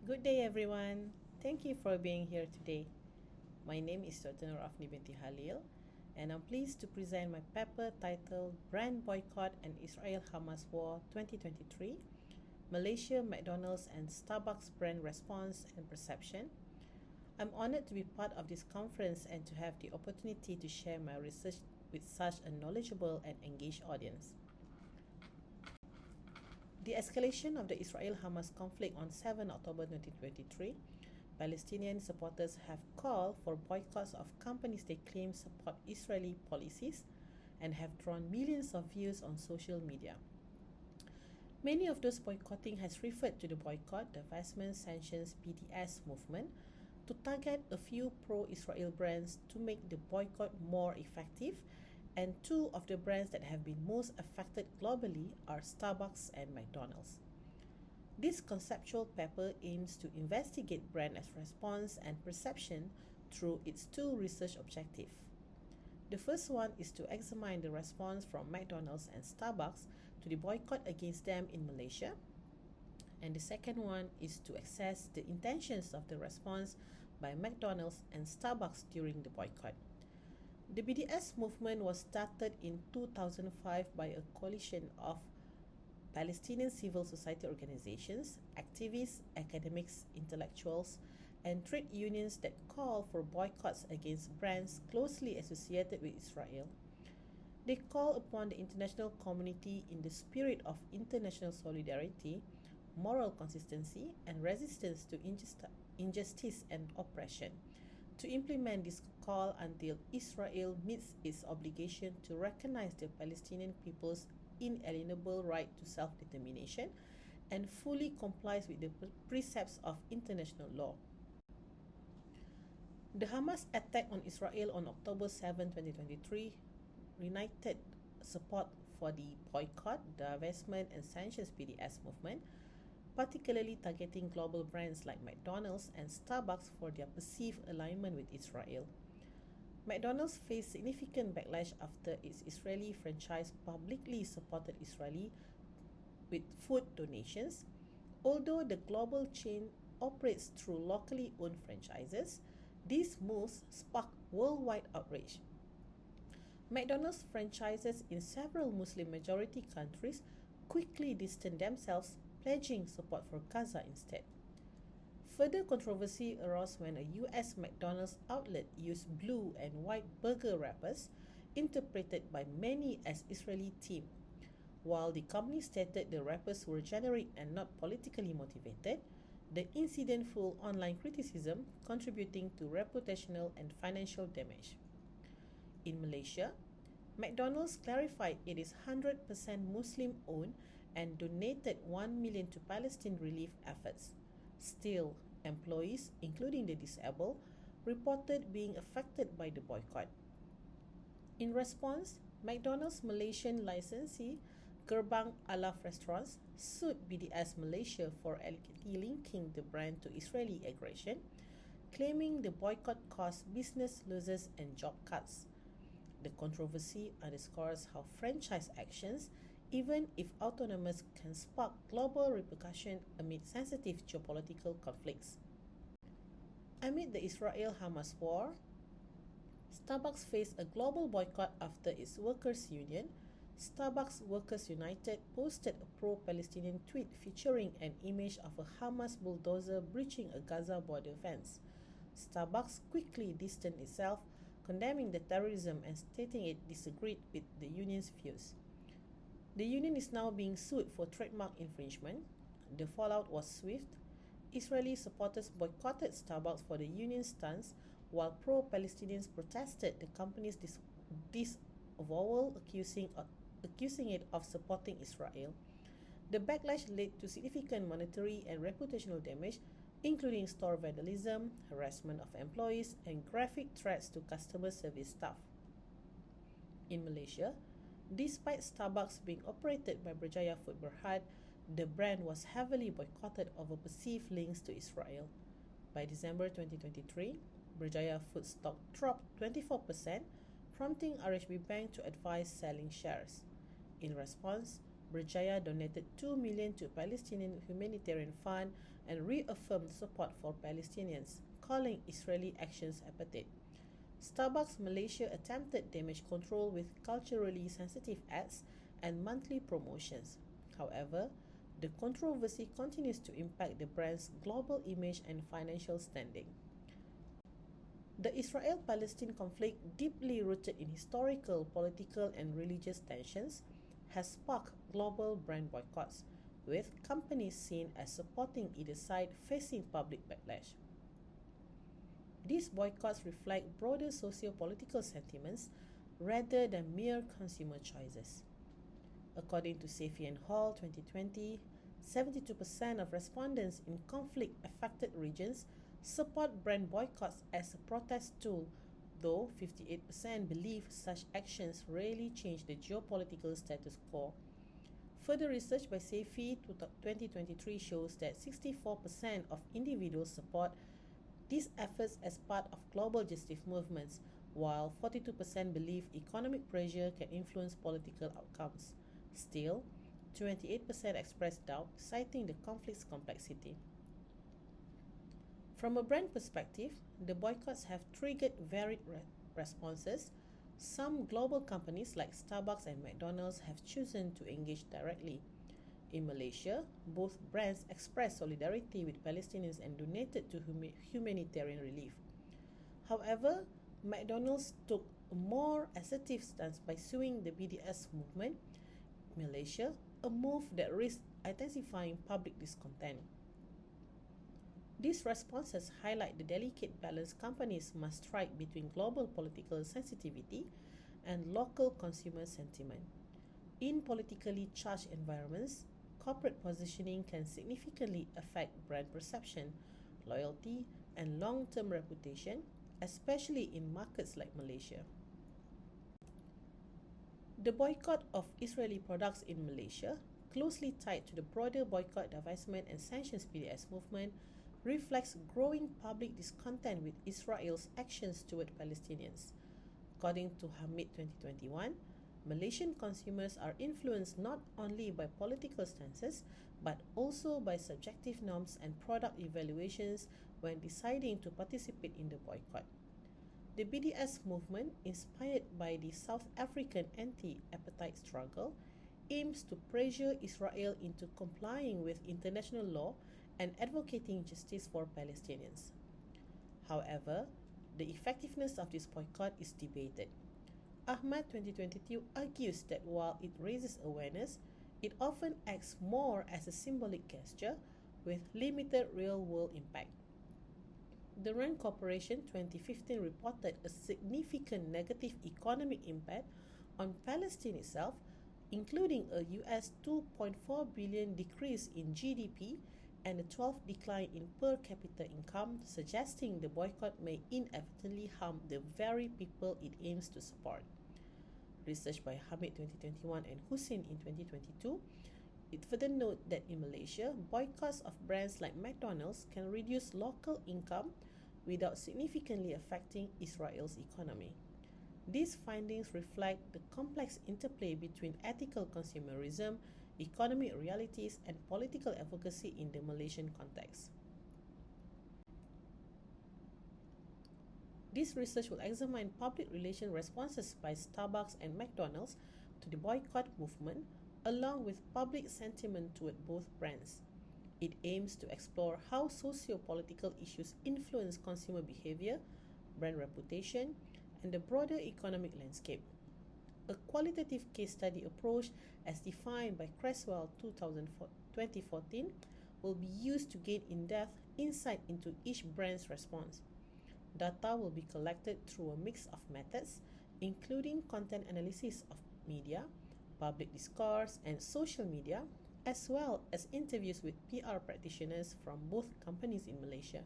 Good day, everyone. Thank you for being here today. My name is Dr. Nur Afni Halil, and I'm pleased to present my paper titled Brand Boycott and Israel-Hamas War 2023, Malaysia, McDonald's and Starbucks Brand Response and Perception. I'm honored to be part of this conference and to have the opportunity to share my research with such a knowledgeable and engaged audience. The escalation of the Israel-Hamas conflict on 7 October 2023, Palestinian supporters have called for boycotts of companies they claim support Israeli policies and have drawn millions of views on social media. Many of those boycotting has referred to the boycott, divestment, sanctions, BDS movement to target a few pro-Israel brands to make the boycott more effective, and two of the brands that have been most affected globally are Starbucks and McDonald's. This conceptual paper aims to investigate brand response and perception through its two research objectives. The first one is to examine the response from McDonald's and Starbucks to the boycott against them in Malaysia, and the second one is to assess the intentions of the response by McDonald's and Starbucks during the boycott. The BDS movement was started in 2005 by a coalition of Palestinian civil society organizations, activists, academics, intellectuals, and trade unions that call for boycotts against brands closely associated with Israel. They call upon the international community in the spirit of international solidarity, moral consistency, and resistance to injustice and oppression to implement this call until Israel meets its obligation to recognize the Palestinian people's inalienable right to self-determination and fully complies with the precepts of international law. The Hamas attack on Israel on October 7, 2023 reunited support for the boycott, divestment and sanctions BDS movement, particularly targeting global brands like McDonald's and Starbucks for their perceived alignment with Israel. McDonald's faced significant backlash after its Israeli franchise publicly supported Israel with food donations. Although the global chain operates through locally owned franchises, these moves sparked worldwide outrage. McDonald's franchises in several Muslim-majority countries quickly distanced themselves, pledging support for Gaza instead. Further controversy arose when a US McDonald's outlet used blue and white burger wrappers, interpreted by many as Israeli themed. While the company stated the wrappers were generic and not politically motivated, the incident fueled online criticism, contributing to reputational and financial damage. In Malaysia, McDonald's clarified it is 100% Muslim-owned and donated 1 million to Palestine relief efforts. Still, employees, including the disabled, reported being affected by the boycott. In response, McDonald's Malaysian licensee, Gerbang Alaf Restaurants, sued BDS Malaysia for allegedly linking the brand to Israeli aggression, claiming the boycott caused business losses and job cuts. The controversy underscores how franchise actions, even if autonomous, can spark global repercussion amid sensitive geopolitical conflicts. Amid the Israel-Hamas war, Starbucks faced a global boycott after its workers' union, Starbucks Workers United, posted a pro-Palestinian tweet featuring an image of a Hamas bulldozer breaching a Gaza border fence. Starbucks quickly distanced itself, condemning the terrorism and stating it disagreed with the union's views. The union is now being sued for trademark infringement. The fallout was swift. Israeli supporters boycotted Starbucks for the union's stance, while pro-Palestinians protested the company's disavowal, accusing it of supporting Israel. The backlash led to significant monetary and reputational damage, including store vandalism, harassment of employees, and graphic threats to customer service staff. In Malaysia, despite Starbucks being operated by Berjaya Food Berhad, the brand was heavily boycotted over perceived links to Israel. By December 2023, Berjaya Food stock dropped 24%, prompting RHB Bank to advise selling shares. In response, Berjaya donated 2 million to Palestinian humanitarian fund and reaffirmed support for Palestinians, calling Israeli actions apartheid. Starbucks Malaysia attempted damage control with culturally sensitive ads and monthly promotions. However, the controversy continues to impact the brand's global image and financial standing. The Israel-Palestine conflict, deeply rooted in historical, political, and religious tensions, has sparked global brand boycotts, with companies seen as supporting either side facing public backlash. These boycotts reflect broader socio-political sentiments rather than mere consumer choices. According to Safi and Hall 2020, 72% of respondents in conflict-affected regions support brand boycotts as a protest tool, though 58% believe such actions rarely change the geopolitical status quo. Further research by Safi 2023 shows that 64% of individuals support these efforts as part of global justice movements, while 42% believe economic pressure can influence political outcomes. Still, 28% express doubt, citing the conflict's complexity. From a brand perspective, the boycotts have triggered varied responses. Some global companies like Starbucks and McDonalds have chosen to engage directly. In Malaysia, both brands expressed solidarity with Palestinians and donated to humanitarian relief. However, McDonald's took a more assertive stance by suing the BDS movement in Malaysia, a move that risked intensifying public discontent. These responses highlight the delicate balance companies must strike between global political sensitivity and local consumer sentiment. In politically charged environments, corporate positioning can significantly affect brand perception, loyalty, and long-term reputation, especially in markets like Malaysia. The boycott of Israeli products in Malaysia, closely tied to the broader boycott, divestment, and sanctions BDS movement, reflects growing public discontent with Israel's actions toward Palestinians. According to Hamid 2021, Malaysian consumers are influenced not only by political stances but also by subjective norms and product evaluations when deciding to participate in the boycott. The BDS movement, inspired by the South African anti-apartheid struggle, aims to pressure Israel into complying with international law and advocating justice for Palestinians. However, the effectiveness of this boycott is debated. Ahmad 2022 argues that while it raises awareness, it often acts more as a symbolic gesture with limited real-world impact. The RAND Corporation 2015 reported a significant negative economic impact on Palestine itself, including a US $2.4 billion decrease in GDP and a 12th decline in per capita income, suggesting the boycott may inadvertently harm the very people it aims to support. Research by Hamid 2021 and Hussein in 2022, it further noted that in Malaysia, boycotts of brands like McDonald's can reduce local income without significantly affecting Israel's economy. These findings reflect the complex interplay between ethical consumerism, economic realities, and political advocacy in the Malaysian context. This research will examine public relations responses by Starbucks and McDonald's to the boycott movement, along with public sentiment toward both brands. It aims to explore how socio-political issues influence consumer behavior, brand reputation, and the broader economic landscape. A qualitative case study approach, as defined by Creswell 2014, will be used to gain in-depth insight into each brand's response. Data will be collected through a mix of methods, including content analysis of media, public discourse, and social media, as well as interviews with PR practitioners from both companies in Malaysia.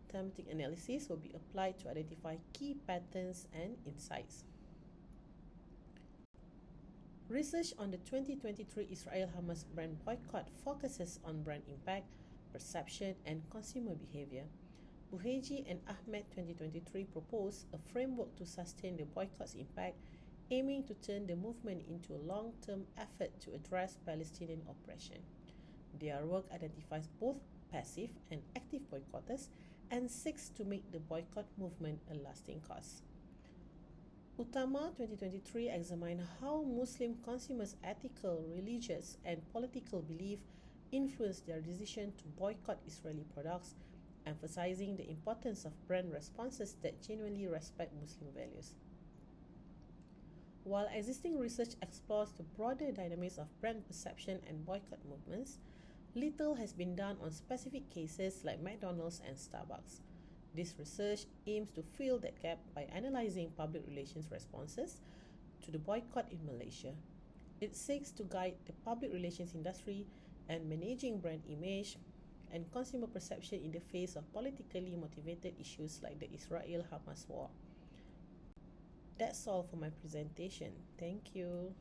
Thematic analysis will be applied to identify key patterns and insights. Research on the 2023 Israel-Hamas brand boycott focuses on brand impact, perception, and consumer behavior. Buheji and Ahmed 2023 propose a framework to sustain the boycott's impact, aiming to turn the movement into a long-term effort to address Palestinian oppression. Their work identifies both passive and active boycotters and seeks to make the boycott movement a lasting cause. Utama 2023 examined how Muslim consumers' ethical, religious, and political belief influence their decision to boycott Israeli products, emphasizing the importance of brand responses that genuinely respect Muslim values. While existing research explores the broader dynamics of brand perception and boycott movements, little has been done on specific cases like McDonald's and Starbucks. This research aims to fill that gap by analyzing public relations responses to the boycott in Malaysia. It seeks to guide the public relations industry and managing brand image and consumer perception in the face of politically motivated issues like the Israel-Hamas war. That's all for my presentation. Thank you.